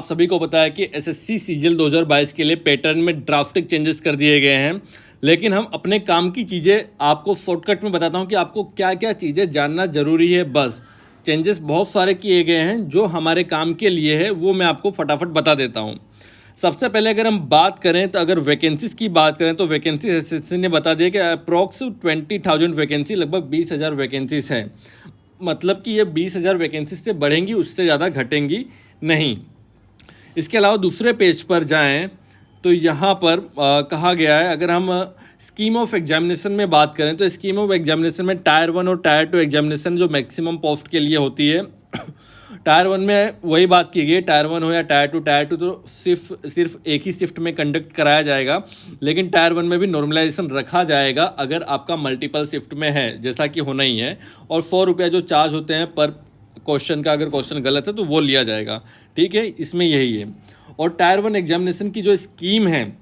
आप सभी को पता है कि एसएससी सीजीएल 2022 के लिए पैटर्न में ड्रास्टिक चेंजेस कर दिए गए हैं। लेकिन हम अपने काम की चीज़ें आपको शॉर्टकट में बताता हूं कि आपको क्या क्या चीज़ें जानना ज़रूरी है। बस चेंजेस बहुत सारे किए गए हैं जो हमारे काम के लिए है, वो मैं आपको फटाफट बता देता हूं। सबसे पहले अगर हम बात करें तो अगर वैकेंसीज़ की बात करें तो वैकेंसी एसएससी ने बता दिया कि अप्रॉक्स 20,000 वैकेंसी, लगभग 20,000 वैकेंसीज है। मतलब कि ये 20,000 वैकेंसीज से बढ़ेंगी, उससे ज़्यादा घटेंगी नहीं। इसके अलावा दूसरे पेज पर जाएं तो यहाँ पर कहा गया है, अगर हम स्कीम ऑफ एग्जामिनेशन में बात करें तो स्कीम ऑफ एग्जामिनेशन में टायर 1 और टायर 2 एग्जामिनेशन जो मैक्सिमम पोस्ट के लिए होती है, टायर 1 में वही बात की गई, टायर 1 हो या टायर 2 तो सिर्फ एक ही शिफ्ट में कंडक्ट कराया जाएगा। लेकिन टायर 1 में भी नॉर्मलाइजेशन रखा जाएगा अगर आपका मल्टीपल शिफ्ट में है, जैसा कि होना ही है। और 100 रुपया जो चार्ज होते हैं पर क्वेश्चन का, अगर क्वेश्चन गलत है तो वो लिया जाएगा। ठीक है, इसमें यही है। और टायर 1 एग्जामिनेशन की जो स्कीम है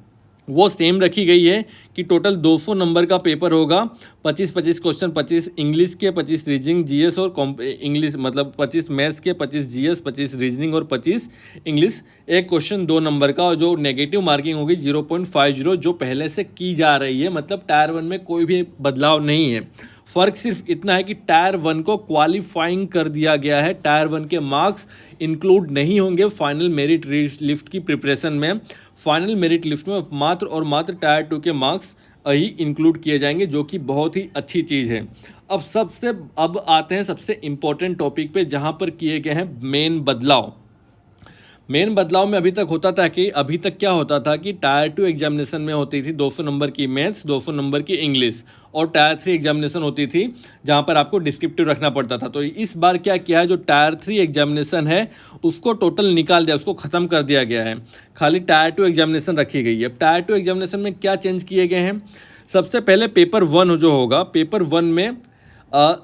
वो सेम रखी गई है कि टोटल 200 नंबर का पेपर होगा। 25-25 क्वेश्चन, 25 इंग्लिश के, 25 रीजनिंग जीएस और इंग्लिश, मतलब 25 मैथ्स के, 25 जीएस, 25 रीजनिंग और 25 इंग्लिश। एक क्वेश्चन 2 नंबर का, और जो नेगेटिव मार्किंग होगी 0.50 जो पहले से की जा रही है। मतलब टायर 1 में कोई भी बदलाव नहीं है। फ़र्क सिर्फ इतना है कि टायर 1 को क्वालिफाइंग कर दिया गया है। टायर 1 के मार्क्स इंक्लूड नहीं होंगे फाइनल मेरिट लिस्ट की प्रिपरेशन में। फाइनल मेरिट लिस्ट में मात्र और मात्र टायर 2 के मार्क्स ही इंक्लूड किए जाएंगे, जो कि बहुत ही अच्छी चीज़ है। अब आते हैं सबसे इम्पोर्टेंट टॉपिक पे, जहाँ पर किए गए हैं मेन बदलाव। मेन बदलाव में अभी तक क्या होता था कि टायर 2 एग्जामिनेशन में होती थी 200 नंबर की मैथ्स, 200 नंबर की इंग्लिश, और टायर 3 एग्जामिनेशन होती थी जहां पर आपको डिस्क्रिप्टिव रखना पड़ता था। तो इस बार क्या किया है, जो टायर 3 एग्जामिनेशन है उसको टोटल निकाल दिया, उसको ख़त्म कर दिया गया है। खाली टायर 2 एग्जामिनेशन रखी गई है। अब टायर 2 एग्जामिनेशन में क्या चेंज किए गए हैं? सबसे पहले पेपर 1 जो होगा, पेपर 1 में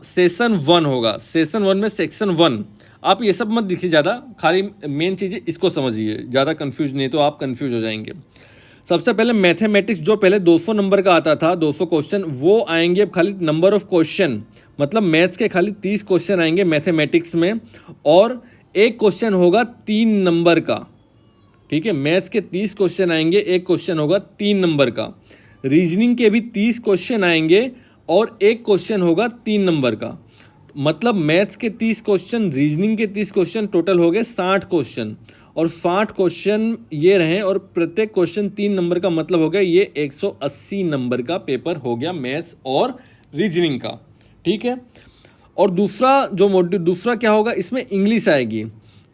सेशन 1 होगा। सेशन 1 में सेक्शन 1, आप ये सब मत देखिए ज़्यादा, खाली मेन चीज़ें इसको समझिए, ज़्यादा कंफ्यूज नहीं तो आप कंफ्यूज हो जाएंगे। सबसे पहले मैथमेटिक्स, जो पहले 200 नंबर का आता था, 200 क्वेश्चन, वो आएंगे अब खाली नंबर ऑफ क्वेश्चन, मतलब मैथ्स के खाली 30 क्वेश्चन आएंगे मैथमेटिक्स में, और एक क्वेश्चन होगा 3 नंबर का। ठीक है, मैथ्स के 30 क्वेश्चन आएंगे, एक क्वेश्चन होगा 3 नंबर का। रीजनिंग के भी 30 क्वेश्चन आएंगे और एक क्वेश्चन होगा 3 नंबर का। मतलब मैथ्स के 30 क्वेश्चन, रीजनिंग के 30 क्वेश्चन, टोटल हो गए 60 क्वेश्चन। और 60 क्वेश्चन ये रहे, और प्रत्येक क्वेश्चन 3 नंबर का, मतलब हो गया ये 180 नंबर का पेपर हो गया मैथ्स और रीजनिंग का। ठीक है, और दूसरा क्या होगा, इसमें इंग्लिश आएगी।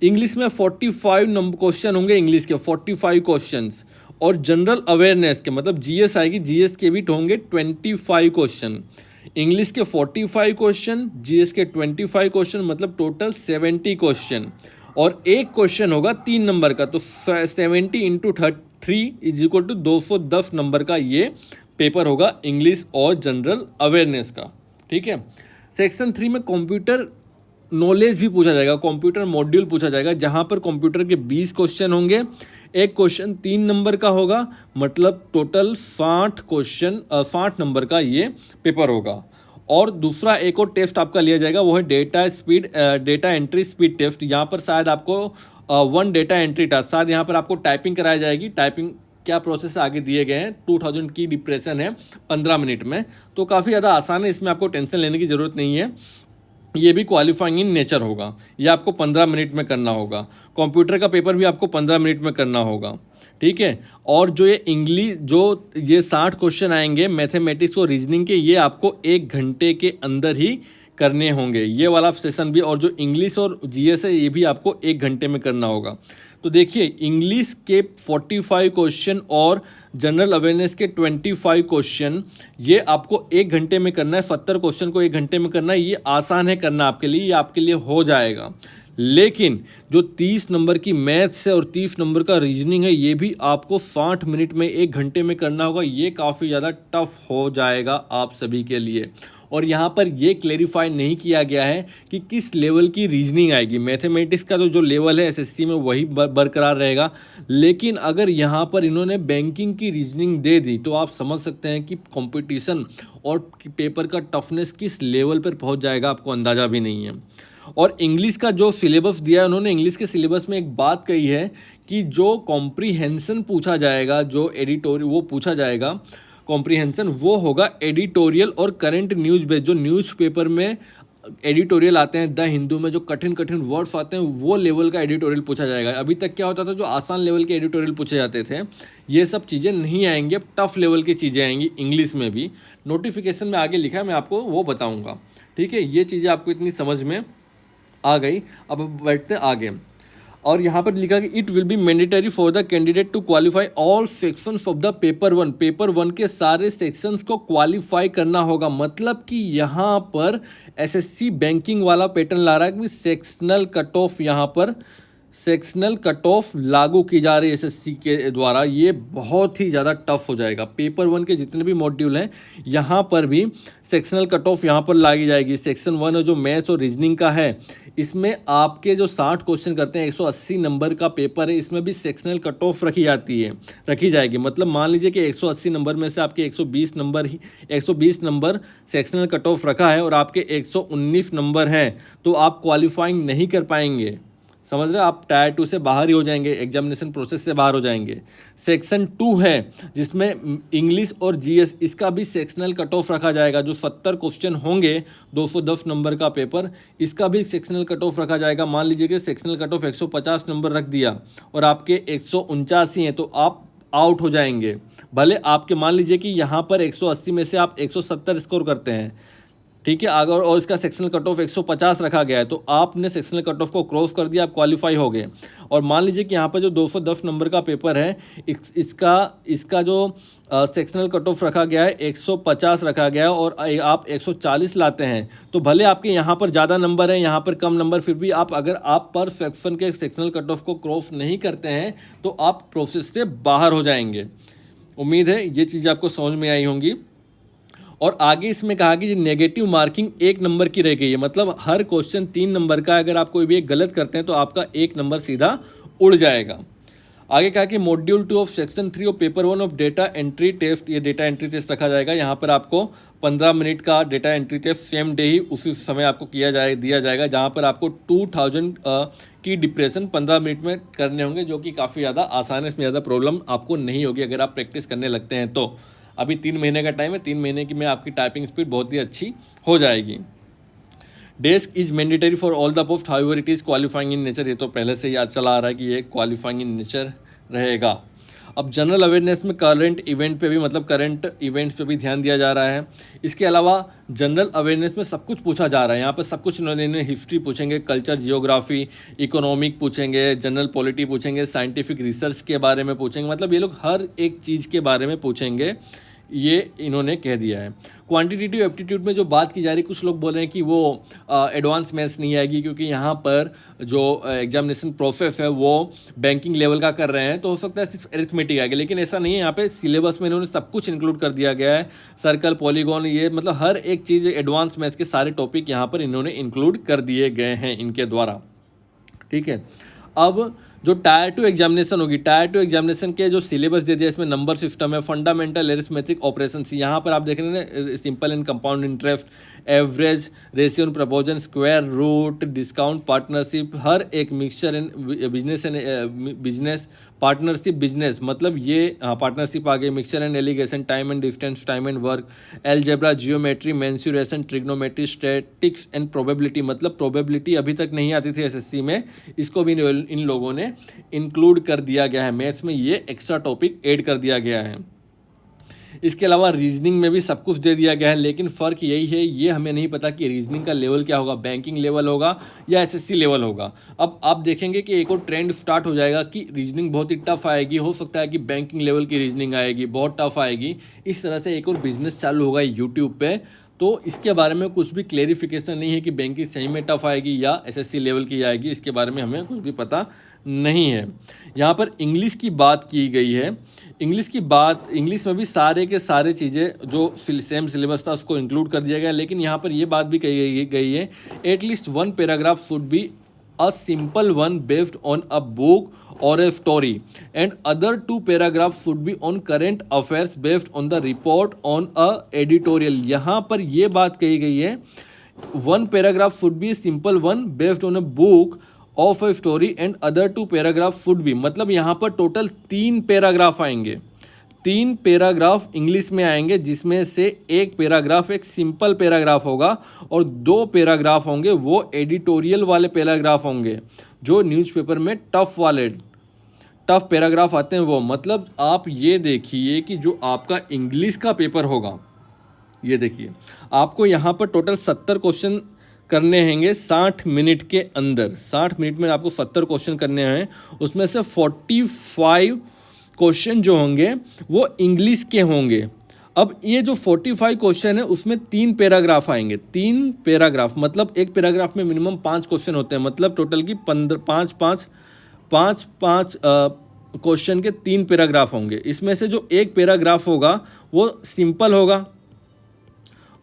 इंग्लिश में 45 नंबर क्वेश्चन होंगे, इंग्लिश के 45 क्वेश्चंस। और जनरल अवेयरनेस के, मतलब जीएस आएगी, जीएस के भी होंगे 25 क्वेश्चन। इंग्लिश के 45 क्वेश्चन, जीएस के 25 क्वेश्चन, मतलब टोटल 70 क्वेश्चन। और एक क्वेश्चन होगा 3 नंबर का, तो 70 into 3 is equal to 210 number का ये पेपर होगा इंग्लिश और जनरल अवेयरनेस का। ठीक है, सेक्शन 3 में कंप्यूटर नॉलेज भी पूछा जाएगा, कंप्यूटर मॉड्यूल पूछा जाएगा, जहाँ पर कंप्यूटर के 20 क्वेश्चन होंगे। एक क्वेश्चन 3 नंबर का होगा, मतलब टोटल 60 नंबर का ये पेपर होगा। और दूसरा एक और टेस्ट आपका लिया जाएगा, वो है डेटा एंट्री स्पीड टेस्ट। यहाँ पर शायद आपको 1 डेटा एंट्री टास्क, शायद यहाँ पर आपको टाइपिंग कराई जाएगी। टाइपिंग क्या प्रोसेस आगे दिए गए हैं, 2000 की डिप्रेशन है 15 मिनट में, तो काफ़ी ज़्यादा आसान है, इसमें आपको टेंशन लेने की ज़रूरत नहीं है। ये भी क्वालिफाइंग इन नेचर होगा, ये आपको 15 मिनट में करना होगा। कंप्यूटर का पेपर भी आपको 15 मिनट में करना होगा। ठीक है, और जो ये इंग्लिश, जो ये 60 क्वेश्चन आएंगे मैथमेटिक्स और रीजनिंग के, ये आपको 1 घंटे के अंदर ही करने होंगे, ये वाला सेशन भी। और जो इंग्लिश और जीएस है, ये भी आपको 1 घंटे में करना होगा। तो देखिए, इंग्लिश के 45 क्वेश्चन और जनरल अवेयरनेस के 25 क्वेश्चन, ये आपको 1 घंटे में करना है। 70 क्वेश्चन को 1 घंटे में करना है, ये आसान है करना आपके लिए, ये आपके लिए हो जाएगा। लेकिन जो 30 नंबर की मैथ्स है और 30 नंबर का रीजनिंग है, ये भी आपको 60 मिनट में 1 घंटे में करना होगा। ये काफ़ी ज़्यादा टफ हो जाएगा आप सभी के लिए। और यहाँ पर ये क्लेरिफाई नहीं किया गया है कि किस लेवल की रीजनिंग आएगी। मैथमेटिक्स का जो लेवल है एसएससी में वही बरकरार रहेगा। लेकिन अगर यहाँ पर इन्होंने बैंकिंग की रीजनिंग दे दी, तो आप समझ सकते हैं कि कंपटीशन और पेपर का टफनेस किस लेवल पर पहुँच जाएगा, आपको अंदाज़ा भी नहीं है। और इंग्लिश का जो सिलेबस दिया है उन्होंने, इंग्लिश के सिलेबस में एक बात कही है कि जो कॉम्प्रीहेंशन पूछा जाएगा, जो एडिटोरियल वो पूछा जाएगा कॉम्प्रीहेंशन, वो होगा एडिटोरियल और करंट न्यूज़ बेस्ड। जो न्यूज़पेपर में एडिटोरियल आते हैं, द हिंदू में जो कठिन कठिन वर्ड्स आते हैं, वो लेवल का एडिटोरियल पूछा जाएगा। अभी तक क्या होता था, जो आसान लेवल के एडिटोरियल पूछे जाते थे, ये सब चीज़ें नहीं आएंगी, अब टफ लेवल की चीज़ें आएंगी इंग्लिश में भी। नोटिफिकेशन में आगे लिखा है, मैं आपको वो बताऊँगा। ठीक है, ये चीज़ें आपको इतनी समझ में आ गई। अब बैठते आगे, और यहाँ पर लिखा कि it will be mandatory for the candidate to qualify all sections of the paper one. Paper one के सारे सेक्शंस को क्वालिफाई करना होगा। मतलब कि यहाँ पर एसएससी बैंकिंग वाला पैटर्न ला रहा है कि सेक्शनल कट ऑफ, यहाँ पर सेक्शनल कट ऑफ लागू की जा रही है एसएससी के द्वारा। ये बहुत ही ज़्यादा टफ हो जाएगा। पेपर वन के जितने भी मॉड्यूल हैं, यहाँ पर भी सेक्शनल कट ऑफ यहाँ पर लागी जाएगी। सेक्शन वन है जो मैथ्स और रीजनिंग का है, इसमें आपके जो 60 क्वेश्चन करते हैं, 180 नंबर का पेपर है, इसमें भी सेक्शनल कट ऑफ रखी जाएगी। मतलब मान लीजिए कि 180 नंबर में से आपके 120 नंबर सेक्शनल कट ऑफ रखा है और आपके 119 नंबर हैं, तो आप क्वालिफाइंग नहीं कर पाएंगे। समझ रहे हैं, आप टायर 2 से बाहर ही हो जाएंगे, एग्जामिनेशन प्रोसेस से बाहर हो जाएंगे। सेक्शन 2 है जिसमें इंग्लिश और जीएस, इसका भी सेक्शनल कट ऑफ रखा जाएगा। जो 70 क्वेश्चन होंगे, 210 नंबर का पेपर, इसका भी सेक्शनल कट ऑफ रखा जाएगा। मान लीजिए कि सेक्शनल कट ऑफ 150 नंबर रख दिया और आपके 179 हैं, तो आप आउट हो जाएंगे। भले आपके मान लीजिए कि यहाँ पर 180 में से आप 170 स्कोर करते हैं, ठीक है, अगर और इसका सेक्शनल कट ऑफ 150 रखा गया है, तो आपने सेक्शनल कट ऑफ को क्रॉस कर दिया, आप क्वालिफाई हो गए। और मान लीजिए कि यहाँ पर जो 210 नंबर का पेपर है, इसका जो सेक्शनल कट ऑफ रखा गया है 150 रखा गया है, और आप 140 लाते हैं, तो भले आपके यहाँ पर ज़्यादा नंबर है, यहाँ पर कम नंबर, फिर भी अगर आप पर सेक्शन के सेक्शनल कट ऑफ को क्रॉस नहीं करते हैं, तो आप प्रोसेस से बाहर हो जाएंगे। उम्मीद है ये चीज़ आपको समझ में आई होंगी। और आगे इसमें कहा कि नेगेटिव मार्किंग 1 नंबर की रह गई है। मतलब हर क्वेश्चन 3 नंबर का, अगर आप कोई भी एक गलत करते हैं तो आपका 1 नंबर सीधा उड़ जाएगा। आगे कहा कि module 2 of section 3 of paper 1 of data entry test, ये डेटा एंट्री टेस्ट रखा जाएगा। यहाँ पर आपको 15 मिनट का data entry test same day ही उसी समय आपको दिया जाएगा, जहाँ पर आपको 2000 की डिप्रेशन 15 मिनट में करने होंगे, जो कि काफ़ी ज़्यादा आसान है। इसमें ज़्यादा प्रॉब्लम आपको नहीं होगी अगर आप प्रैक्टिस करने लगते हैं तो। अभी 3 महीने का टाइम है, 3 महीने की में आपकी टाइपिंग स्पीड बहुत ही अच्छी हो जाएगी। Desk is mandatory for all the post, however it is qualifying in nature. ये तो पहले से याद चला आ रहा है कि ये क्वालिफाइंग इन नेचर रहेगा। अब जनरल अवेयरनेस में करंट इवेंट पे भी, मतलब करंट इवेंट्स पे भी ध्यान दिया जा रहा है। इसके अलावा जनरल अवेयरनेस में सब कुछ पूछा जा रहा है। यहाँ पर सब कुछ इन्होंने हिस्ट्री पूछेंगे, कल्चर, जियोग्राफी, इकोनॉमिक पूछेंगे, जनरल पॉलिटी पूछेंगे, साइंटिफिक रिसर्च के बारे में पूछेंगे। मतलब ये लोग हर एक चीज़ के बारे में पूछेंगे, ये इन्होंने कह दिया है। क्वांटिटेटिव एप्टीट्यूड में जो बात की जा रही है, कुछ लोग बोल रहे हैं कि वो एडवांस मैथ्स नहीं आएगी, क्योंकि यहाँ पर जो एग्जामिनेशन प्रोसेस है वो बैंकिंग लेवल का कर रहे हैं, तो हो सकता है सिर्फ अरिथमेटिक आएगी। लेकिन ऐसा नहीं है, यहाँ पे सिलेबस में इन्होंने सब कुछ इंक्लूड कर दिया गया है। सर्कल, पॉलीगॉन, ये मतलब हर एक चीज़, एडवांस मैथ्स के सारे टॉपिक यहाँ पर इन्होंने इंक्लूड कर दिए गए हैं इनके द्वारा। ठीक है, अब जो टायर 2 एग्जामिनेशन होगी, टायर 2 एग्जामिनेशन के जो सिलेबस दे दिया, इसमें नंबर सिस्टम है, फंडामेंटल अरिथमेटिक ऑपरेशन। यहाँ पर आप देख रहे हैं simple and compound interest, average, ratio and proportion, square root, discount, partnership, हर एक mixture and business, partnership business, मतलब ये पार्टनरशिप आ गई, mixture and alligation, time and distance, time and work, algebra, geometry, mensuration, trigonometry, statics and probability. मतलब probability अभी तक नहीं आती थी एसएससी में, इसको भी इन लोगों ने इंक्लूड कर दिया गया है। मैथ्स में ये एक्स्ट्रा टॉपिक ऐड कर दिया गया है। इसके अलावा रीजनिंग में भी सब कुछ दे दिया गया है, लेकिन फ़र्क यही है, ये हमें नहीं पता कि रीजनिंग का लेवल क्या होगा, बैंकिंग लेवल होगा या एसएससी लेवल होगा। अब आप देखेंगे कि एक और ट्रेंड स्टार्ट हो जाएगा कि रीजनिंग बहुत ही टफ आएगी, हो सकता है कि बैंकिंग लेवल की रीजनिंग आएगी, बहुत टफ आएगी। इस तरह से एक और बिजनेस चालू होगा यूट्यूब पे, तो इसके बारे में कुछ भी क्लेरिफिकेशन नहीं है कि बैंकिंग सही में टफ आएगी या एसएससी लेवल की आएगी। इसके बारे में हमें कुछ भी पता नहीं है। यहाँ पर इंग्लिश की बात की गई है। इंग्लिश में भी सारे के सारे चीज़ें जो सेम सिलेबस था उसको इंक्लूड कर दिया गया, लेकिन यहाँ पर ये बात भी कही गई है, at least 1 paragraph should be a simple one based on a book और a story and other 2 paragraphs should be on current affairs based on the report on a editorial। यहाँ पर ये बात कही गई है, one paragraph should be simple one based on a book of a story and other two paragraph should be, मतलब यहाँ पर टोटल 3 पैराग्राफ आएंगे, 3 पैराग्राफ इंग्लिश में आएंगे, जिसमें से एक पैराग्राफ एक सिंपल पैराग्राफ होगा और 2 पैराग्राफ होंगे वो एडिटोरियल वाले पैराग्राफ होंगे, जो न्यूज़पेपर में टफ पैराग्राफ आते हैं वो। मतलब आप ये देखिए कि जो आपका इंग्लिश का पेपर होगा, ये देखिए आपको यहाँ पर टोटल 70 क्वेश्चन करने हैंगे 60 मिनट के अंदर। 60 मिनट में आपको 70 क्वेश्चन करने हैं, उसमें से 45 क्वेश्चन जो होंगे वो इंग्लिश के होंगे। अब ये जो 45 क्वेश्चन है उसमें 3 पैराग्राफ आएंगे, 3 पैराग्राफ, मतलब एक पैराग्राफ में मिनिमम 5 क्वेश्चन होते हैं, मतलब टोटल की 5 क्वेश्चन के 3 पैराग्राफ होंगे। इसमें से जो एक पैराग्राफ होगा वो सिंपल होगा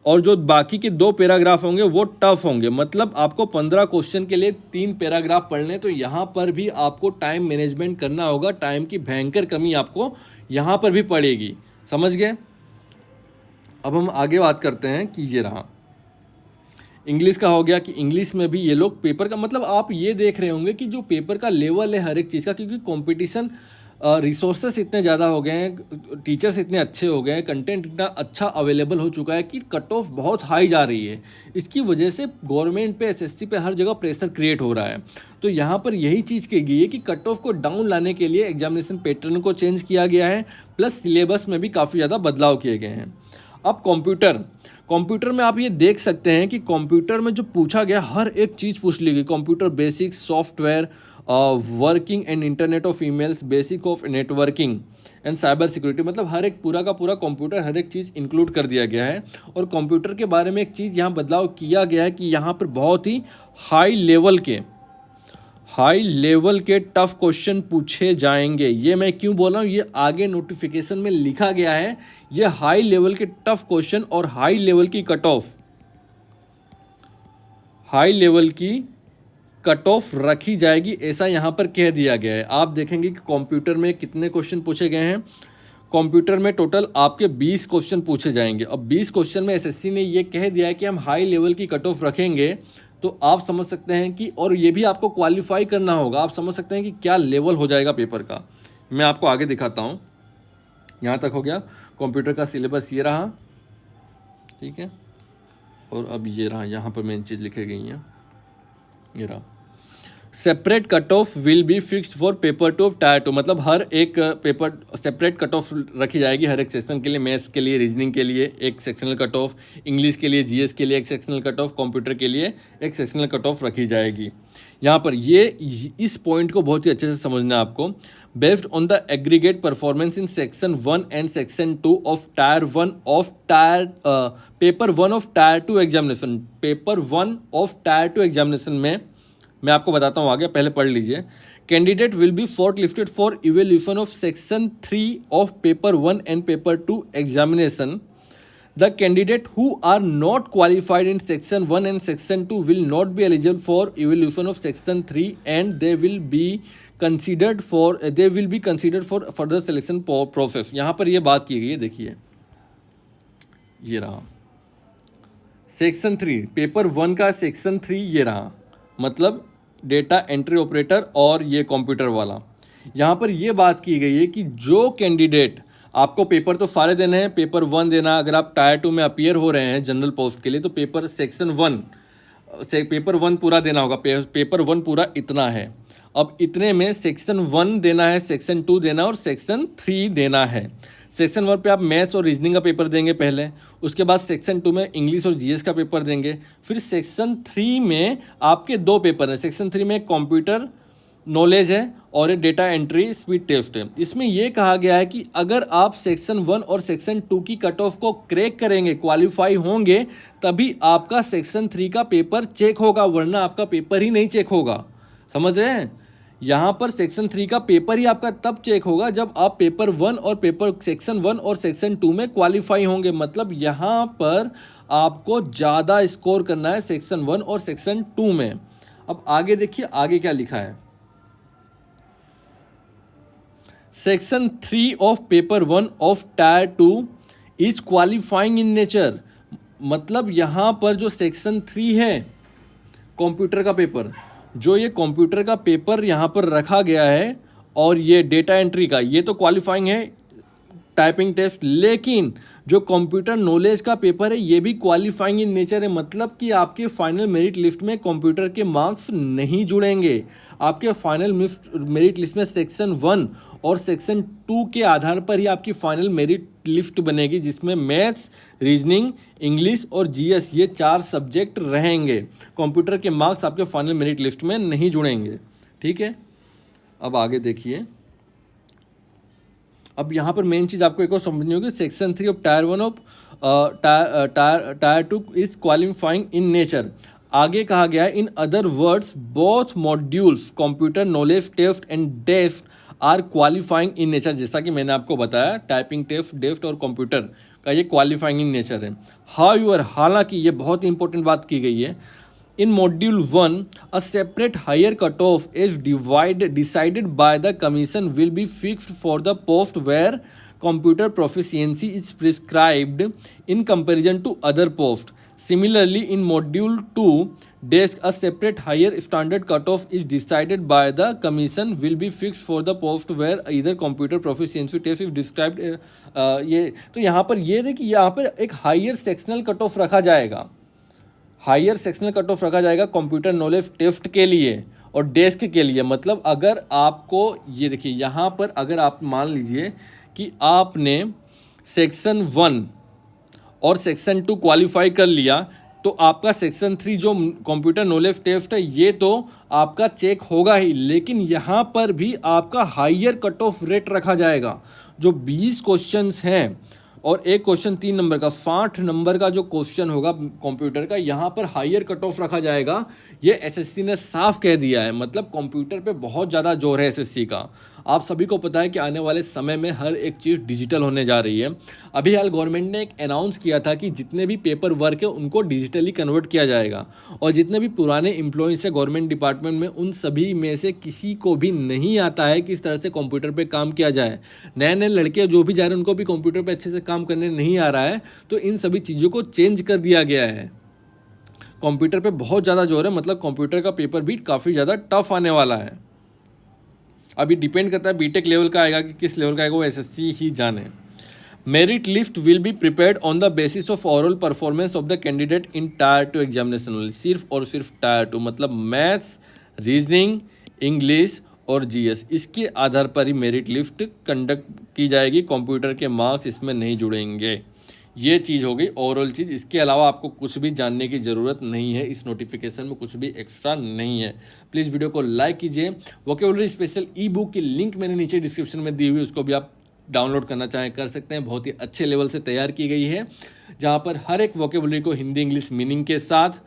और जो बाकी के 2 पैराग्राफ होंगे वो टफ होंगे। मतलब आपको 15 क्वेश्चन के लिए 3 पैराग्राफ पढ़ने, तो यहाँ पर भी आपको टाइम मैनेजमेंट करना होगा, टाइम की भयंकर कमी आपको यहाँ पर भी पड़ेगी। समझ गए? अब हम आगे बात करते हैं कि ये रहा इंग्लिश का हो गया कि इंग्लिश में भी ये लोग पेपर का, मतलब आप ये देख रहे होंगे कि जो पेपर का लेवल है हर एक चीज़ का, क्योंकि कंपटीशन, रिसोर्सेस इतने ज़्यादा हो गए हैं, टीचर्स इतने अच्छे हो गए हैं, कंटेंट इतना अच्छा अवेलेबल हो चुका है कि कट ऑफ बहुत हाई जा रही है। इसकी वजह से गवर्नमेंट पे, एसएससी पे हर जगह प्रेशर क्रिएट हो रहा है। तो यहाँ पर यही चीज़ की गई है कि कट ऑफ को डाउन लाने के लिए एग्जामिनेशन पैटर्न को चेंज किया गया है, प्लस सिलेबस में भी काफ़ी ज़्यादा बदलाव किए गए हैं। अब कंप्यूटर में आप ये देख सकते हैं कि कंप्यूटर में जो पूछा गया हर एक चीज़ पूछ ली गई। Computer basics, software, working and internet of emails, basic of networking and cyber security, मतलब हर एक पूरा का पूरा कंप्यूटर हर एक चीज़ इंक्लूड कर दिया गया है। और कंप्यूटर के बारे में एक चीज़ यहाँ बदलाव किया गया है कि यहाँ पर बहुत ही हाई लेवल के टफ क्वेश्चन पूछे जाएंगे। ये मैं क्यों बोल रहा हूँ, ये आगे नोटिफिकेशन में लिखा गया है। ये हाई लेवल के टफ क्वेश्चन और हाई लेवल की कट ऑफ रखी जाएगी, ऐसा यहाँ पर कह दिया गया है। आप देखेंगे कि कंप्यूटर में कितने क्वेश्चन पूछे गए हैं। कंप्यूटर में टोटल आपके 20 क्वेश्चन पूछे जाएंगे। अब 20 क्वेश्चन में एसएससी ने ये कह दिया है कि हम हाई लेवल की कट ऑफ रखेंगे, तो आप समझ सकते हैं कि, और ये भी आपको क्वालिफाई करना होगा, आप समझ सकते हैं कि क्या लेवल हो जाएगा पेपर का। मैं आपको आगे दिखाता हूँ। यहाँ तक हो गया कंप्यूटर का सिलेबस, ये रहा, ठीक है। और अब ये रहा, यहाँ पर मेन चीज़ लिखी गई है, ये रहा। Separate cut off will be fixed for paper 2 of tier 2, मतलब हर एक पेपर सेपरेट कट ऑफ रखी जाएगी हर एक सेक्शन के लिए। मैथ्स के लिए, रीजनिंग के लिए एक सेक्शनल कट ऑफ, इंग्लिश के लिए, जीएस के लिए एक सेक्शनल कट ऑफ, कंप्यूटर के लिए एक सेक्शनल कट ऑफ रखी जाएगी। यहाँ पर ये इस पॉइंट को बहुत ही अच्छे से समझना है आपको। Based on the aggregate performance in section 1 and section 2 of tier 1 of paper 1 of tier 2 examination, paper 1 of tier 2 examination में मैं आपको बताता हूँ आगे, पहले पढ़ लीजिए। Candidate will be shortlisted for evaluation of section 3 of paper 1 and paper 2 examination. The candidate who are not qualified in section 1 and section 2 will not be eligible for evaluation of section 3 and they will be considered for further selection process. यहाँ पर ये बात की गई है, देखिए ये रहा सेक्शन 3, पेपर 1 का सेक्शन 3 ये रहा, मतलब डेटा एंट्री ऑपरेटर और ये कंप्यूटर वाला। यहाँ पर ये बात की गई है कि जो कैंडिडेट, आपको पेपर तो सारे देने हैं, पेपर 1 देना, अगर आप टायर 2 में अपीयर हो रहे हैं जनरल पोस्ट के लिए तो पेपर 1 पूरा देना होगा। पेपर 1 पूरा इतना है। अब इतने में सेक्शन 1 देना है, सेक्शन 2 देना और सेक्शन 3 देना है। सेक्शन 1 पे आप मैथ्स और रीजनिंग का पेपर देंगे पहले, उसके बाद सेक्शन 2 में इंग्लिश और जीएस का पेपर देंगे, फिर सेक्शन 3 में आपके 2 पेपर हैं। सेक्शन 3 में कंप्यूटर नॉलेज है और एक डेटा एंट्री स्पीड टेस्ट है। इसमें यह कहा गया है कि अगर आप सेक्शन 1 और सेक्शन 2 की कट ऑफ को क्रैक करेंगे, क्वालिफाई होंगे, तभी आपका सेक्शन 3 का पेपर चेक होगा, वरना आपका पेपर ही नहीं चेक होगा। समझ रहे हैं? यहाँ पर सेक्शन 3 का पेपर ही आपका तब चेक होगा जब आप पेपर 1 और सेक्शन 1 और सेक्शन 2 में क्वालिफाई होंगे। मतलब यहाँ पर आपको ज़्यादा स्कोर करना है सेक्शन 1 और सेक्शन 2 में। अब आगे देखिए, आगे क्या लिखा है। Section 3 of paper 1 of tier 2 is qualifying in nature, मतलब यहाँ पर जो सेक्शन 3 है कंप्यूटर का पेपर, जो ये कंप्यूटर का पेपर यहाँ पर रखा गया है और ये डेटा एंट्री का, ये तो क्वालिफाइंग है टाइपिंग टेस्ट, लेकिन जो कंप्यूटर नॉलेज का पेपर है ये भी क्वालिफाइंग इन नेचर है। मतलब कि आपके फाइनल मेरिट लिस्ट में कंप्यूटर के मार्क्स नहीं जुड़ेंगे। आपके फाइनल मेरिट लिस्ट में सेक्शन 1 और सेक्शन 2 के आधार पर ही आपकी फाइनल मेरिट लिस्ट बनेगी, जिसमें मैथ्स, रीजनिंग, इंग्लिश और जीएस ये 4 सब्जेक्ट रहेंगे। कंप्यूटर के मार्क्स आपके फाइनल मेरिट लिस्ट में नहीं जुड़ेंगे। ठीक है, अब आगे देखिए। अब यहाँ पर मेन चीज़ आपको एक और समझनी होगी, section 3 of tier 1 of tier 2 is qualifying in nature. आगे कहा गया है, in other words both modules computer knowledge test and DEST are qualifying in nature. जैसा कि मैंने आपको बताया, टाइपिंग टेस्ट, डेस्ट और कंप्यूटर का ये क्वालिफाइंग इन नेचर है। हाउएवर, हालांकि ये बहुत ही इंपॉर्टेंट बात की गई है, in module 1 a separate higher cutoff is decided by the commission will be fixed for the post where computer proficiency is prescribed in comparison to other posts. Similarly, in module 2 desk a separate higher standard cutoff is decided by the commission will be fixed for the post where either computer proficiency test is described ये तो यहाँ पर ये देखिए, यहाँ पर एक higher sectional cut off रखा जाएगा, हायर सेक्शनल कट ऑफ रखा जाएगा कंप्यूटर नॉलेज टेस्ट के लिए और डेस्क के लिए। मतलब अगर आपको ये देखिए, यहाँ पर अगर आप मान लीजिए कि आपने सेक्शन 1 और सेक्शन 2 क्वालिफाई कर लिया, तो आपका सेक्शन 3 जो कंप्यूटर नॉलेज टेस्ट है ये तो आपका चेक होगा ही, लेकिन यहाँ पर भी आपका हायर कट ऑफ रेट रखा जाएगा। जो 20 क्वेश्चंस हैं और एक क्वेश्चन 3 नंबर का, 60 नंबर का जो क्वेश्चन होगा कंप्यूटर का, यहाँ पर हायर कट ऑफ रखा जाएगा। ये एसएससी ने साफ कह दिया है। मतलब कंप्यूटर पे बहुत ज़्यादा जोर है एसएससी का। आप सभी को पता है कि आने वाले समय में हर एक चीज़ डिजिटल होने जा रही है। अभी हाल गवर्नमेंट ने एक अनाउंस किया था कि जितने भी पेपर वर्क है उनको डिजिटली कन्वर्ट किया जाएगा, और जितने भी पुराने एम्प्लॉयज़ है गवर्नमेंट डिपार्टमेंट में, उन सभी में से किसी को भी नहीं आता है कि इस तरह से कंप्यूटर पे काम किया जाए। नए नए लड़के जो भी जा रहे हैं उनको भी कंप्यूटर पे अच्छे से काम करने नहीं आ रहा है। तो इन सभी चीज़ों को चेंज कर दिया गया है। कंप्यूटर पे बहुत ज़्यादा जोर है। मतलब कंप्यूटर का पेपर भी काफ़ी ज़्यादा टफ आने वाला है। अभी डिपेंड करता है बीटेक लेवल का आएगा कि किस लेवल का आएगा, वो एसएससी ही जाने। Merit list will be prepared on the basis of overall performance of the candidate in tyre 2 examination only. सिर्फ और सिर्फ टायर 2, मतलब मैथ्स, रीजनिंग, इंग्लिश और जीएस, इसके आधार पर ही मेरिट लिस्ट कंडक्ट की जाएगी। कंप्यूटर के मार्क्स इसमें नहीं जुड़ेंगे। ये चीज़ हो गई ओवरऑल चीज़। इसके अलावा आपको कुछ भी जानने की ज़रूरत नहीं है। इस नोटिफिकेशन में कुछ भी एक्स्ट्रा नहीं है। प्लीज़ वीडियो को लाइक कीजिए। वोकेबुलरी स्पेशल ई बुक की लिंक मैंने नीचे डिस्क्रिप्शन में दी हुई, उसको भी आप डाउनलोड करना चाहें कर सकते हैं। बहुत ही अच्छे लेवल से तैयार की गई है, जहाँ पर हर एक वोकेबुलरी को हिंदी इंग्लिश मीनिंग के साथ,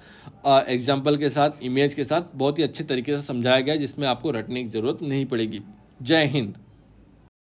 एग्जाम्पल के साथ, इमेज के साथ बहुत ही अच्छे तरीके से समझाया गया है, जिसमें आपको रटने की ज़रूरत नहीं पड़ेगी। जय हिंद।